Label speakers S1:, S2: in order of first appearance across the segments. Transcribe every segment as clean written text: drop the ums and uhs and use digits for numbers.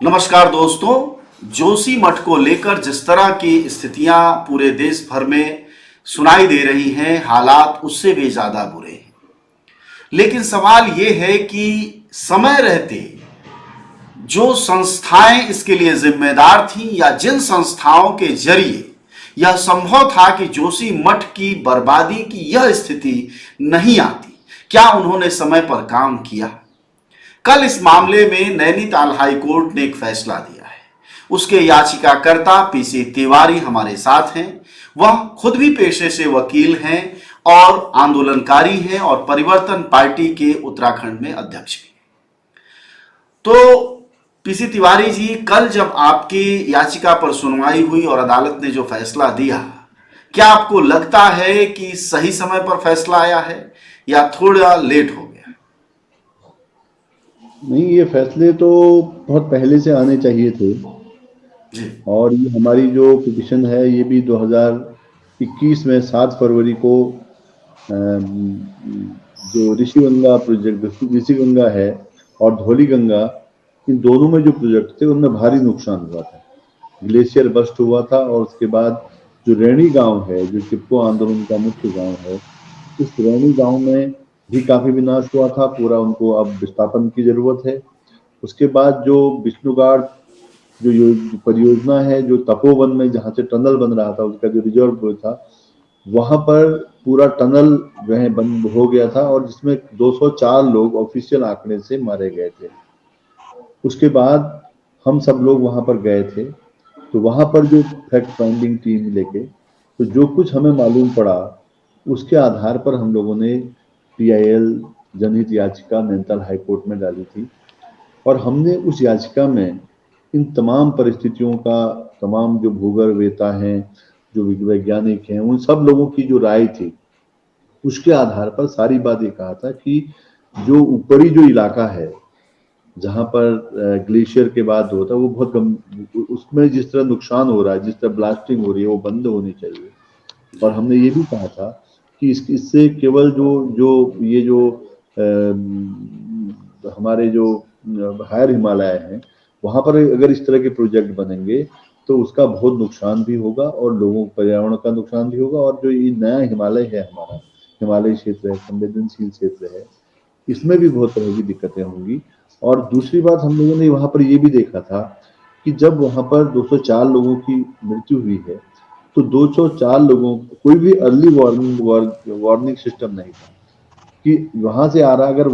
S1: नमस्कार दोस्तों। जोशी मठ को लेकर जिस तरह की स्थितियां पूरे देश भर में सुनाई दे रही हैं, हालात उससे भी ज्यादा बुरे हैं। लेकिन सवाल यह है कि समय रहते जो संस्थाएं इसके लिए जिम्मेदार थीं या जिन संस्थाओं के जरिए यह संभव था कि जोशी मठ की बर्बादी की यह स्थिति नहीं आती, क्या उन्होंने समय पर काम किया? कल इस मामले में नैनीताल हाई कोर्ट ने एक फैसला दिया है। उसके याचिकाकर्ता पीसी तिवारी हमारे साथ हैं। वह खुद भी पेशे से वकील हैं और आंदोलनकारी हैं और परिवर्तन पार्टी के उत्तराखंड में अध्यक्ष भी। तो पीसी तिवारी जी, कल जब आपकी याचिका पर सुनवाई हुई और अदालत ने जो फैसला दिया, क्या आपको लगता है कि सही समय पर फैसला आया है या थोड़ा लेट हो गया?
S2: नहीं, ये फैसले तो बहुत पहले से आने चाहिए थे।
S1: जी।
S2: और ये हमारी जो पिटिशन है ये भी 2021 में 7 फरवरी को जो ऋषिगंगा प्रोजेक्ट, ऋषिगंगा है और धौलीगंगा, इन दोनों में जो प्रोजेक्ट थे उनमें भारी नुकसान हुआ था। ग्लेशियर बस्ट हुआ था और उसके बाद जो रैणी गांव है, जो चिपको आंदोलन का मुख्य गांव है, इस रैणी गांव में भी काफी विनाश हुआ था। पूरा उनको अब विस्थापन की जरूरत है। उसके बाद जो विष्णुगाड़ जो परियोजना है, जो तपोवन में जहाँ से टनल बन रहा था, उसका जो रिजर्व था, वहां पर पूरा टनल जो है बंद हो गया था और जिसमें 204 लोग ऑफिशियल आंकड़े से मारे गए थे। उसके बाद हम सब लोग वहां पर गए थे, तो वहां पर जो फैक्ट फाइंडिंग टीम लेके तो जो कुछ हमें मालूम पड़ा, उसके आधार पर हम लोगों ने पीआईएल जनहित याचिका नैनीताल हाईकोर्ट में डाली थी। और हमने उस याचिका में इन तमाम परिस्थितियों का, तमाम जो भूगर्भवेत्ता हैं, जो वैज्ञानिक हैं, उन सब लोगों की जो राय थी, उसके आधार पर सारी बात ये कहा था कि जो ऊपरी जो इलाका है, जहाँ पर ग्लेशियर के बाद होता है, वो बहुत उसमें जिस तरह नुकसान हो रहा है, जिस तरह ब्लास्टिंग हो रही है, वो बंद होनी चाहिए। और हमने ये भी कहा था कि इससे केवल जो जो ये जो हमारे जो हायर हिमालय हैं, वहां पर अगर इस तरह के प्रोजेक्ट बनेंगे तो उसका बहुत नुकसान भी होगा और लोगों पर्यावरण का नुकसान भी होगा। और जो ये नया हिमालय है, हमारा हिमालय क्षेत्र है, संवेदनशील क्षेत्र है, इसमें भी बहुत तरह की दिक्कतें होंगी। और दूसरी बात, हम लोगों ने वहां पर ये भी देखा था कि जब वहां पर 204 लोगों की मृत्यु हुई है, तो 204 लोगों को कोई भी अर्ली वार्निंग सिस्टम नहीं था कि वहां से आ रहा, अगर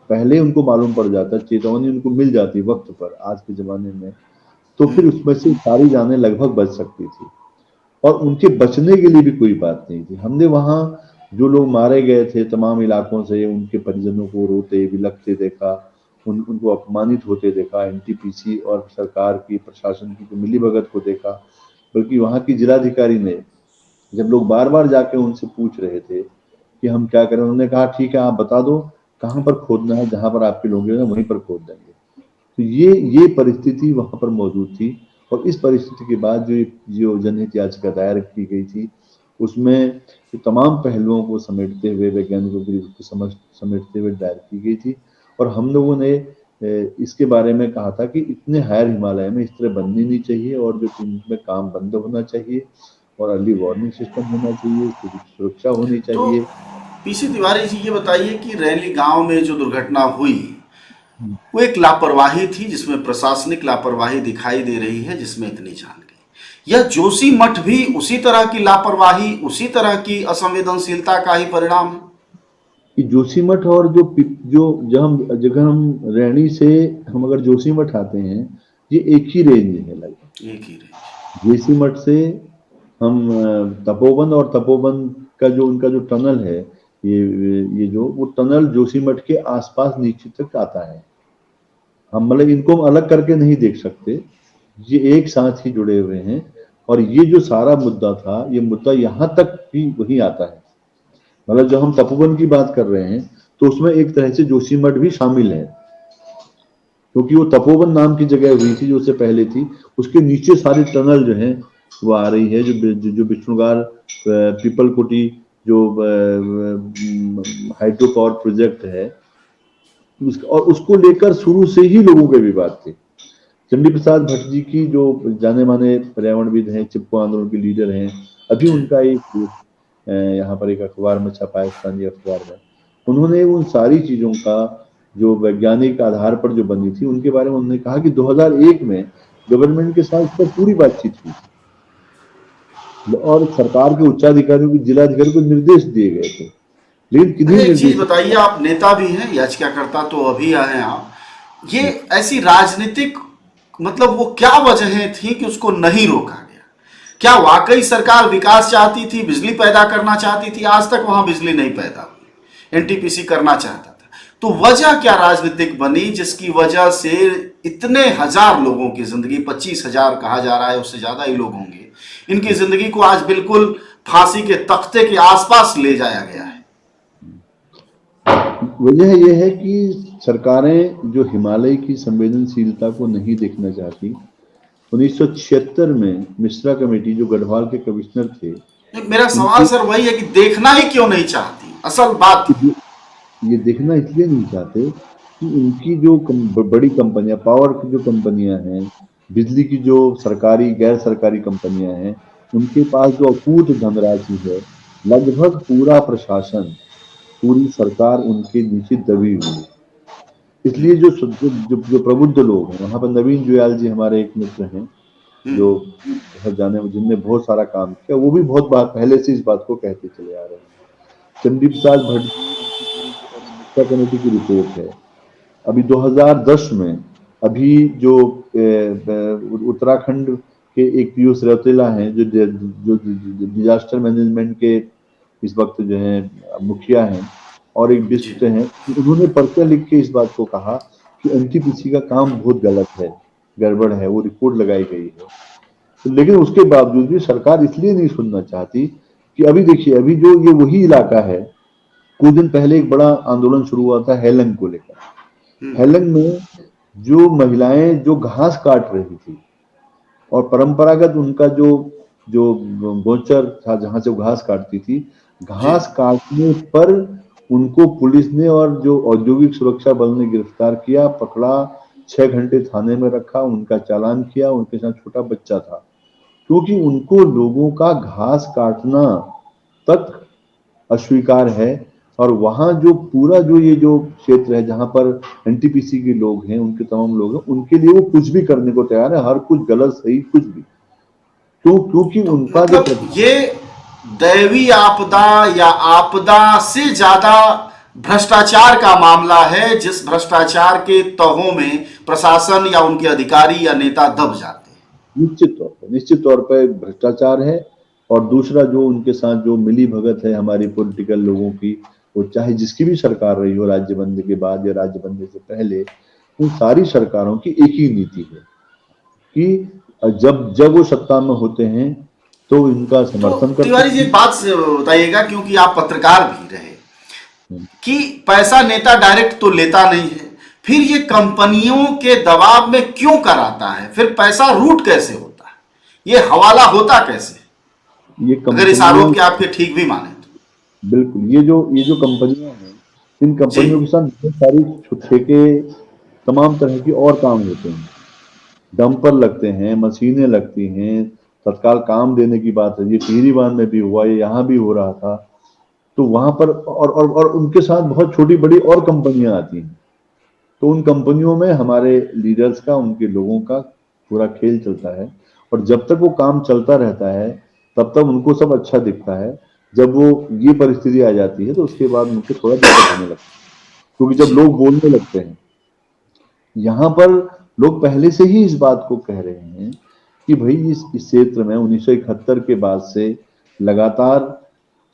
S2: पहले उनको मालूम पड़ जाता, चेतावनी उनको मिल जाती वक्त पर, आज के जमाने में, तो फिर उसमें से सारी जानें लगभग बच सकती थी और उनके बचने के लिए भी कोई बात नहीं थी। हमने वहां जो लोग मारे गए थे तमाम इलाकों से, उनके परिजनों को रोते बिलखते देखा, उनको अपमानित होते देखा, एनटीपीसी और सरकार की, प्रशासन की जो मिलीभगत को देखा। बल्कि वहां की जिलाधिकारी ने, जब लोग बार बार जाके उनसे पूछ रहे थे कि हम क्या करें, उन्होंने कहा ठीक है, आप बता दो कहाँ पर खोदना है, जहां पर आपके लोग हैं वहीं पर खोद देंगे। तो ये परिस्थिति वहां पर मौजूद थी। और इस परिस्थिति के बाद जो जनहित याचिका दायर की गई थी, उसमें तमाम पहलुओं को समेटते हुए, वैज्ञानिकों की को समेटते हुए दायर की गई थी। और हम लोगों ने इसके बारे में कहा था कि इतने हायर हिमालय में इस तरह बननी नहीं चाहिए और जो इनमें काम बंद होना चाहिए और अर्ली वार्निंग सिस्टम होना चाहिए, सुरक्षा होनी
S1: तो
S2: चाहिए।
S1: पीसी तिवारी जी, ये बताइए कि रैली गांव में जो दुर्घटना हुई, वो एक लापरवाही थी जिसमें प्रशासनिक लापरवाही दिखाई दे रही है, जिसमें इतनी जान गई। यह जोशी मठ भी उसी तरह की लापरवाही, उसी तरह की असंवेदनशीलता का ही परिणाम है?
S2: कि जोशीमठ और जगह हम रैणी से हम अगर जोशीमठ आते हैं, ये एक ही रेंज है लगभग।
S1: एक ही रेंज।
S2: जोशीमठ से हम तपोवन, और तपोवन का जो उनका जो टनल है, ये जो वो टनल जोशीमठ के आसपास नीचे तक आता है। हम मतलब इनको हम अलग करके नहीं देख सकते, ये एक साथ ही जुड़े हुए हैं। और ये जो सारा मुद्दा था, ये मुद्दा यहाँ तक भी वही आता है। मतलब जब हम तपोवन की बात कर रहे हैं, तो उसमें एक तरह से जोशीमठ भी शामिल है, क्योंकि वो तपोवन नाम की जगह हुई थी जो उससे पहले थी। उसके नीचे सारी टनल जो है वो आ रही है, जो विष्णुगार पीपल कुटी जो हाइड्रो पावर प्रोजेक्ट है, और उसको लेकर शुरू से ही लोगों के विवाद थे। चंडी प्रसाद भट्ट जी की जो जाने माने पर्यावरणविद हैं, चिपको आंदोलन के लीडर हैं, अभी
S1: जी।
S2: उनका एक यहाँ पर एक अखबार में छपा है, स्थानीय अखबार में। उन्होंने उन सारी चीजों का जो वैज्ञानिक आधार पर जो बनी थी उनके बारे में उन्होंने कहा कि 2001 में गवर्नमेंट के साथ इस पर पूरी बातचीत हुई और सरकार के उच्चाधिकारियों की जिलाधिकारी को निर्देश दिए गए थे, लेकिन किन्हीं
S1: अच्छा, एक चीज
S2: निर्देश।
S1: बताइए, आप नेता भी हैं, याचिकाकर्ता तो अभी आए हैं आप, ये
S2: जी।
S1: ऐसी राजनीतिक, मतलब वो क्या वजहें थी कि उसको नहीं रोका गया? क्या वाकई सरकार विकास चाहती थी, बिजली पैदा करना चाहती थी? आज तक वहां बिजली नहीं पैदा हुई, एनटीपीसी करना चाहता था, तो वजह क्या राजनीतिक बनी जिसकी वजह से इतने हजार लोगों की जिंदगी, 25,000 कहा जा रहा है, उससे ज्यादा ही लोग होंगे, इनकी जिंदगी को आज बिल्कुल फांसी के तख्ते के आसपास ले जाया गया है?
S2: वजह यह है कि सरकारें जो हिमालय की संवेदनशीलता को नहीं देखना चाहती। 1976 में मिश्रा कमेटी, जो गढ़वाल के कमिश्नर थे,
S1: मेरा सवाल
S2: उनके
S1: सर वही है कि देखना ही क्यों नहीं चाहती, असल बात।
S2: ये देखना इसलिए नहीं चाहते कि उनकी जो बड़ी कंपनियां, पावर की जो कंपनियां हैं, बिजली की जो सरकारी गैर सरकारी कंपनियां हैं, उनके पास जो अकूत धनराशि है, लगभग पूरा प्रशासन, पूरी सरकार उनके नीचे दबी हुई है। इसलिए जो प्रबुद्ध लोग हैं वहां पर, नवीन जुयाल जी हमारे एक मित्र हैं जो बहुत जाने, जिनने बहुत सारा काम किया, वो भी बहुत बात पहले से इस बात को कहते चले आ रहे हैं। चंडी प्रसाद भट्ट मिश्रा कमेटी की रिपोर्ट है अभी 2010 में, अभी जो उत्तराखंड के एक पीयूष रौतेला हैं जो डिजास्टर मैनेजमेंट के इस वक्त जो है मुखिया हैं, और एक
S1: जी।
S2: बिष्ट हैं, उन्होंने पर्चा लिख के इस बात को कहा कि एनटीपीसी का काम बहुत गलत है, गड़बड़ है, वो रिपोर्ट लगाई गई है। तो लेकिन उसके बावजूद भी सरकार इसलिए नहीं सुनना चाहती कि अभी देखिए, अभी जो ये वही इलाका है, कुछ दिन पहले एक बड़ा आंदोलन शुरू हुआ था हेलंग को लेकर। हेलंग में जो महिलाएं जो घास काट रही थी, और परंपरागत उनका जो जो गोचर था जहां से वो घास काटती थी,
S1: जी।
S2: घास काटने पर उनको पुलिस ने और जो औद्योगिक सुरक्षा बल ने गिरफ्तार किया, पकड़ा, 6 घंटे थाने में रखा, उनका चालान किया, उनके साथ छोटा बच्चा था, क्योंकि उनको लोगों का घास काटना तक अस्वीकार है। और वहां जो पूरा जो ये जो क्षेत्र है जहां पर एनटीपीसी के लोग हैं, उनके तमाम लोग हैं, उनके लिए वो कुछ भी करने को तैयार है, हर कुछ गलत सही कुछ भी। तो क्योंकि
S1: तो
S2: उनका जो
S1: मतलब ये दैवी आपदा या आपदा से ज्यादा भ्रष्टाचार का मामला है, जिस भ्रष्टाचार के तहों में प्रशासन या उनके अधिकारी या नेता दब जाते हैं।
S2: निश्चित तौर पर भ्रष्टाचार है। और दूसरा जो उनके साथ जो मिली भगत है हमारी पॉलिटिकल लोगों की, वो चाहे जिसकी भी सरकार रही हो, राज्य बनने के बाद या राज्य बनने से पहले, उन सारी सरकारों की एक ही नीति है कि जब जब वो सत्ता में होते हैं तो इनका
S1: तो
S2: समर्थन करते
S1: तिवारी जी, एक बात बताइएगा, क्योंकि आप पत्रकार भी रहे,
S2: हैं।
S1: कि पैसा नेता डायरेक्ट तो लेता नहीं है, फिर ये कंपनियों के दबाव में क्यों कराता है? फिर पैसा रूट कैसे होता है? ये हवाला होता कैसे,
S2: ये
S1: अगर इस
S2: कंपनियां,
S1: आरोप के आपके ठीक भी माने तो?
S2: बिल्कुल, ये जो कंपनियां हैं, इन
S1: जी।
S2: कंपनियों के साथ बहुत सारी ठेके, तमाम तरह की और काम होते हैं। डंपर लगते हैं, मशीनें लगती हैं, तत्काल काम देने की बात है, ये टिहरी बांध में भी हुआ, ये यहाँ भी हो रहा था। तो वहां पर और उनके साथ बहुत छोटी बड़ी और कंपनियां आती हैं। तो उन कंपनियों में हमारे लीडर्स का, उनके लोगों का पूरा खेल चलता है। और जब तक वो काम चलता रहता है तब तक उनको सब अच्छा दिखता है। जब वो ये परिस्थिति आ जाती है तो उसके बाद उनको थोड़ा दिक्कत होने लगती है, क्योंकि जब
S1: जी।
S2: लोग बोलने लगते हैं, यहाँ पर लोग पहले से ही इस बात को कह रहे हैं कि भाई इस क्षेत्र में 1971 के बाद से लगातार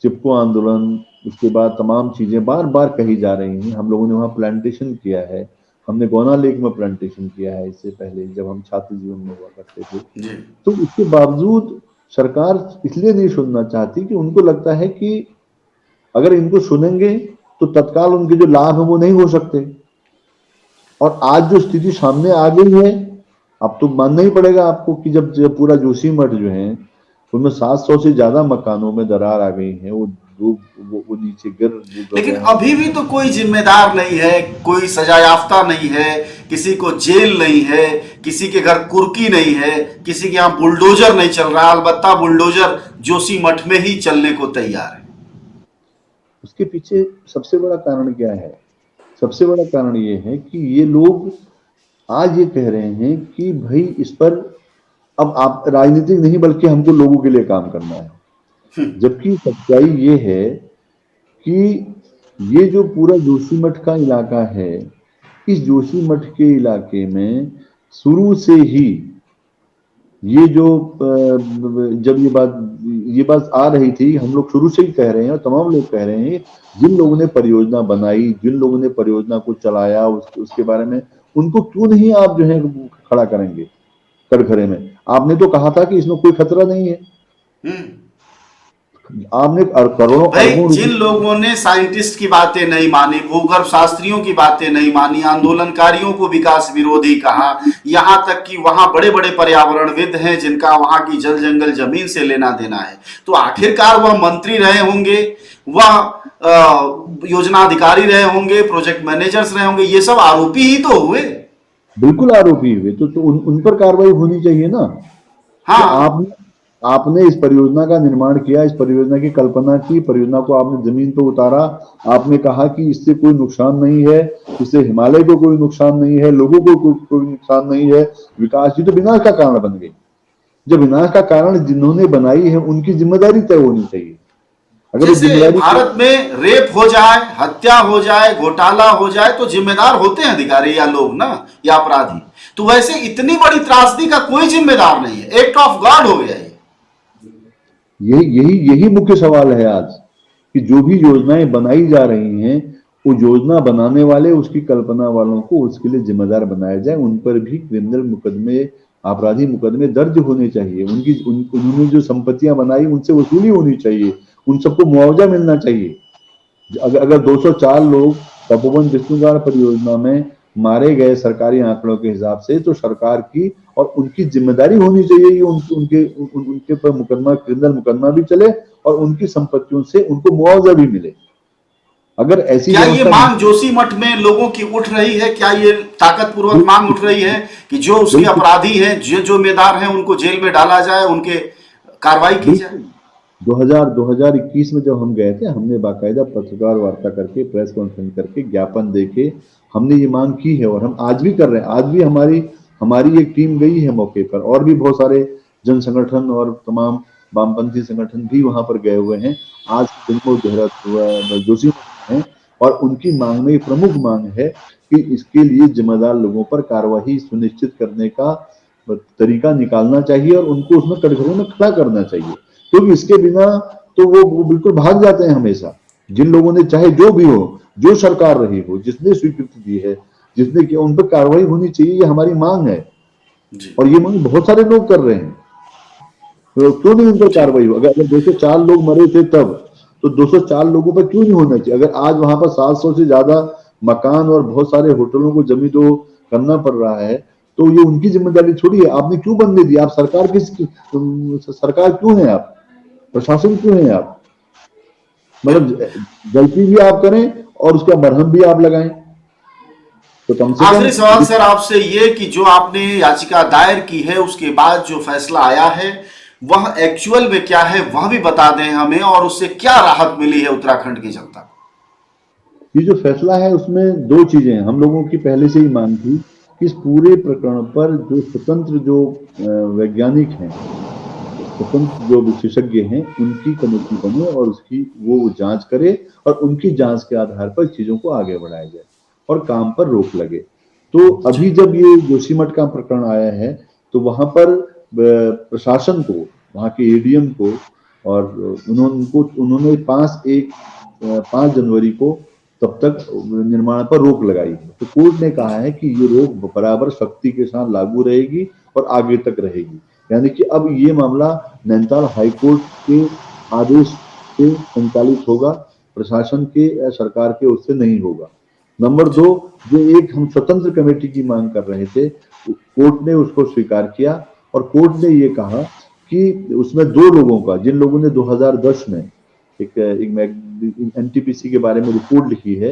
S2: चिपको आंदोलन, उसके बाद तमाम चीजें बार बार कही जा रही हैं। हम लोगों ने वहाँ प्लांटेशन किया है, हमने गोना लेक में प्लांटेशन किया है इससे पहले जब हम छात्र जीवन में हुआ करते थे।
S1: जी।
S2: तो उसके बावजूद सरकार इसलिए नहीं सुनना चाहती कि उनको लगता है कि अगर इनको सुनेंगे तो तत्काल उनके जो लाभ है वो नहीं हो सकते। और आज जो स्थिति सामने आ गई है, अब तो मानना ही पड़ेगा आपको कि जब पूरा जोशीमठ जो है, उनमें 700 से ज्यादा मकानों में दरार आ गई है, वो वो नीचे गिर
S1: लेकिन
S2: गए हैं।
S1: अभी भी तो कोई जिम्मेदार नहीं है, कोई सजा याफ्ता नहीं है, किसी को जेल नहीं है, किसी के घर कुर्की नहीं है, किसी के यहाँ बुलडोजर नहीं चल रहा। अलबत्ता बुलडोजर जोशीमठ में ही चलने को तैयार है।
S2: उसके पीछे सबसे बड़ा कारण क्या है? सबसे बड़ा कारण ये है कि ये लोग आज ये कह रहे हैं कि भाई इस पर अब आप राजनीतिक नहीं बल्कि हमको लोगों के लिए काम करना है। जबकि सच्चाई ये है कि ये जो पूरा जोशीमठ का इलाका है, इस जोशीमठ के इलाके में शुरू से ही ये जो जब ये बात आ रही थी, हम लोग शुरू से ही कह रहे हैं और तमाम लोग कह रहे हैं, जिन लोगों ने परियोजना बनाई, जिन लोगों ने परियोजना को चलाया, उसके बारे में उनको क्यों नहीं आप जो है खड़ा करेंगे कटघरे में? आपने तो कहा था कि इसमें कोई खतरा नहीं है। आपने करोड़ों
S1: भाई
S2: अरबों
S1: जिन लोगों ने साइंटिस्ट की बातें नहीं मानी, भूगर्भ शास्त्रियों की बातें नहीं मानी, आंदोलनकारियों को विकास विरोधी कहा, यहां तक कि वहां बड़े बड़े पर्यावरणविद हैं जिनका वहां की जल जंगल जमीन से लेना देना है, तो आखिरकार वह मंत्री रहे होंगे, वह योजना अधिकारी रहे होंगे, प्रोजेक्ट मैनेजर्स रहे होंगे, ये सब आरोपी ही तो हुए।
S2: बिल्कुल आरोपी हुए, तो उन पर कार्रवाई होनी चाहिए ना। कि
S1: हाँ,
S2: आपने इस परियोजना का निर्माण किया, इस परियोजना की कल्पना की, परियोजना को आपने जमीन पर उतारा, आपने कहा कि इससे कोई नुकसान नहीं है, इससे हिमालय को कोई नुकसान नहीं है, लोगों को कोई नुकसान नहीं है, विकास की तो विनाश का कारण बन गई। जब विनाश का कारण जिन्होंने बनाई है उनकी जिम्मेदारी तय होनी चाहिए। अगर वो
S1: जैसे
S2: जिम्मेदारी
S1: भारत में रेप हो जाए, हत्या हो जाए, घोटाला हो जाए तो जिम्मेदार होते हैं अधिकारी या लोग ना, या अपराधी। तो वैसे इतनी बड़ी त्रासदी का कोई जिम्मेदार नहीं है, एक्ट ऑफ गॉड हो गया ये।
S2: यही मुख्य सवाल है आज, कि जो भी योजनाएं बनाई जा रही हैं, वो योजना बनाने वाले, उसकी कल्पना वालों को उसके लिए जिम्मेदार बनाया जाए। उन पर भी क्रिमिनल मुकदमे, आपराधिक मुकदमे दर्ज होने चाहिए। उन्होंने जो संपत्तियां बनाई उनसे वसूली होनी चाहिए, उन सबको मुआवजा मिलना चाहिए। अगर 204 लोग तपोवन विष्णुगार परियोजना में मारे गए सरकारी आंकड़ों के हिसाब से, तो सरकार की और उनकी जिम्मेदारी होनी चाहिए कि उनके पर मुकदमा, क्रिमिनल मुकदमा भी चले और उनकी संपत्तियों से उनको मुआवजा भी मिले। अगर ऐसी
S1: क्या ये
S2: व्यवस्था
S1: मांग जोशीमठ में लोगों की उठ रही है? क्या ये ताकतपूर्वक मांग उठ रही है कि जो उसके
S2: बिल्कुल
S1: अपराधी हैं, जो जिम्मेदार हैं, उनको जेल में डाला जाए, उनके कार्रवाई की जाए?
S2: बिल्कुल 2021 में जब हम गए थे, हमने बाकायदा पत्रकार वार्ता करके, प्रेस कॉन्फ्रेंस करके, ज्ञापन देके हमने ये मांग की है और हम आज भी कर रहे हैं। आज भी हमारी हमारी एक टीम गई है मौके पर, और भी बहुत सारे जन संगठन और तमाम वामपंथी संगठन भी वहां पर गए हुए हैं। आज दिन को जोशी हैं और उनकी मांग में प्रमुख मांग है कि इसके लिए जिम्मेदार लोगों पर कार्रवाई सुनिश्चित करने का तरीका निकालना चाहिए और उनको उसमें कटघरे में खड़ा करना चाहिए। क्योंकि इसके बिना तो वो बिल्कुल भाग जाते हैं हमेशा। जिन लोगों ने, चाहे जो भी हो, जो सरकार रही हो, जिसने स्वीकृति दी है, जिसने किया, उन पर कार्रवाई होनी चाहिए, ये हमारी मांग है।
S1: जी
S2: और ये मांग बहुत सारे लोग कर रहे हैं, तो क्यों नहीं उन पर
S1: जी।
S2: कार्रवाई हो? अगर 204 लोग मरे थे तब, तो 204 लोगों पर क्यों नहीं होना चाहिए? अगर आज वहां पर 700 से ज्यादा मकान और बहुत सारे होटलों को जमी तो करना पड़ रहा है, तो ये उनकी जिम्मेदारी थोड़ी है? आपने क्यों बनने दी? आप सरकार क्यों है? आप प्रशासन क्यों है? आप मतलब
S1: बिल्कुल।
S2: गलती भी आप करें और उसका मरहम भी आप लगाएं, तो कम से कम।
S1: आखिरी सवाल सर आपसे ये कि जो आपने याचिका दायर की है उसके बाद जो फैसला आया है वह एक्चुअल में क्या है, वह भी बता दें हमें, और उससे क्या राहत मिली है उत्तराखंड की जनता को?
S2: ये जो फैसला है उसमें दो चीजें हैं। हम लोगों की पहले से ही मांग थी कि इस पूरे प्रकरण पर जो स्वतंत्र, जो वैज्ञानिक हैं, स्वतंत्र जो विशेषज्ञ हैं, उनकी कमेटी बने और उसकी वो जांच करे और उनकी जांच के आधार पर चीजों को आगे बढ़ाया जाए और काम पर रोक लगे। तो
S1: जी
S2: अभी जब ये जोशीमठ का प्रकरण आया है, तो वहां पर प्रशासन को, वहां के एडीएम को, और उन्होंने 5 जनवरी को तब तक निर्माण पर रोक लगाई है। तो कोर्ट ने कहा है कि ये रोक बराबर सख्ती के साथ लागू रहेगी और आगे तक रहेगी। यानी कि अब ये मामला नैनीताल हाईकोर्ट के आदेश से संचालित होगा, प्रशासन के या सरकार के उससे नहीं होगा। नंबर 2, जो एक हम स्वतंत्र कमेटी की मांग कर रहे थे, कोर्ट ने उसको स्वीकार किया और कोर्ट ने ये कहा कि उसमें 2 लोगों का, जिन लोगों ने 2010 में एक एनटीपीसी के बारे में रिपोर्ट लिखी है,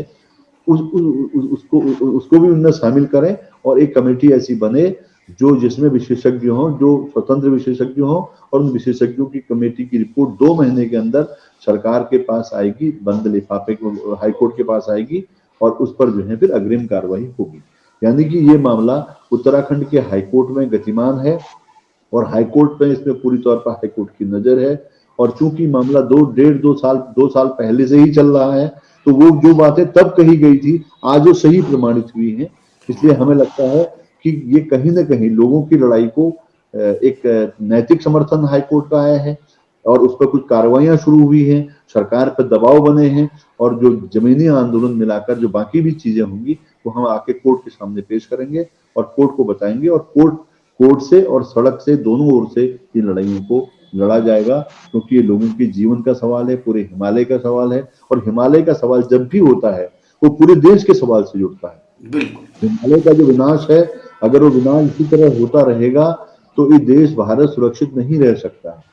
S2: उसको भी उनमें शामिल करें और एक कमेटी ऐसी बने जो जिसमें विशेषज्ञ हों, जो स्वतंत्र विशेषज्ञ हों, और उन विशेषज्ञों की कमेटी की रिपोर्ट 2 महीने के अंदर सरकार के पास आएगी, बंद लिफाफे को हाईकोर्ट के पास आएगी और उस पर जो है फिर अग्रिम कार्रवाई होगी। यानी कि ये मामला उत्तराखंड के हाईकोर्ट में गतिमान है और हाईकोर्ट में इसमें पूरी तौर पर हाईकोर्ट की नजर है। और चूंकि मामला 2 साल पहले से ही चल रहा है, तो वो जो बातें तब कही गई थी आज वो सही प्रमाणित हुई हैं। इसलिए हमें लगता है कि ये कहीं ना कहीं लोगों की लड़ाई को एक नैतिक समर्थन हाईकोर्ट का आया है और उस पर कुछ कार्रवाइयां शुरू हुई हैं, सरकार पर दबाव बने हैं और जो जमीनी आंदोलन मिलाकर जो बाकी भी चीजें होंगी वो हम आके कोर्ट के सामने पेश करेंगे और कोर्ट को बताएंगे और कोर्ट से और सड़क से दोनों ओर से इन लड़ाइयों को लड़ा जाएगा, क्योंकि ये लोगों के जीवन का सवाल है, पूरे हिमालय का सवाल है। और हिमालय का सवाल जब भी होता है वो पूरे देश के सवाल से जुड़ता है।
S1: बिल्कुल।
S2: हिमालय का जो विनाश है, अगर वो विनाश इसी तरह होता रहेगा तो ये देश भारत सुरक्षित नहीं रह सकता है।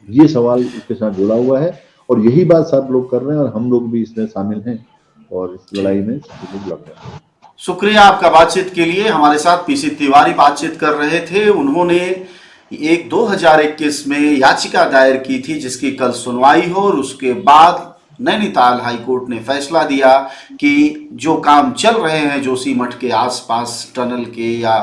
S2: ये सवाल इसके साथ जुड़ा हुआ है और यही बात सब लोग कर रहे हैं और हम लोग भी इसमें शामिल हैं और इस लड़ाई में सभी लोग लड़ रहे हैं।
S1: शुक्रिया आपका बातचीत के लिए। हमारे साथ पीसी तिवारी बातचीत कर रहे थे। उन्होंने एक 2021 में याचिका दायर की थी जिसकी कल सुनवाई हो और उसके बाद नैनीताल हाईकोर्ट ने फैसला दिया कि जो काम चल रहे हैं जोशीमठ के आसपास टनल के या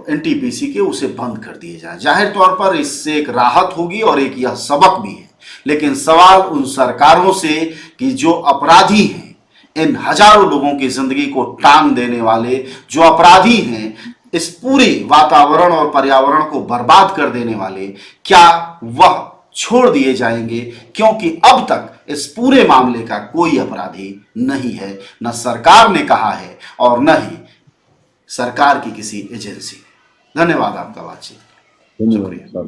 S1: एनटीपीसी के, उसे बंद कर दिए जाए। जाहिर तौर पर इससे एक राहत होगी और एक यह सबक भी है। लेकिन सवाल उन सरकारों से कि जो अपराधी हैं, इन हजारों लोगों की जिंदगी को टांग देने वाले जो अपराधी हैं, इस पूरी वातावरण और पर्यावरण को बर्बाद कर देने वाले, क्या वह छोड़ दिए जाएंगे? क्योंकि अब तक इस पूरे मामले का कोई अपराधी नहीं है, न सरकार ने कहा है और न ही सरकार की किसी एजेंसी। धन्यवाद आपका बातचीत। शुक्रिया।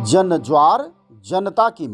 S1: जन ज्वार जनता की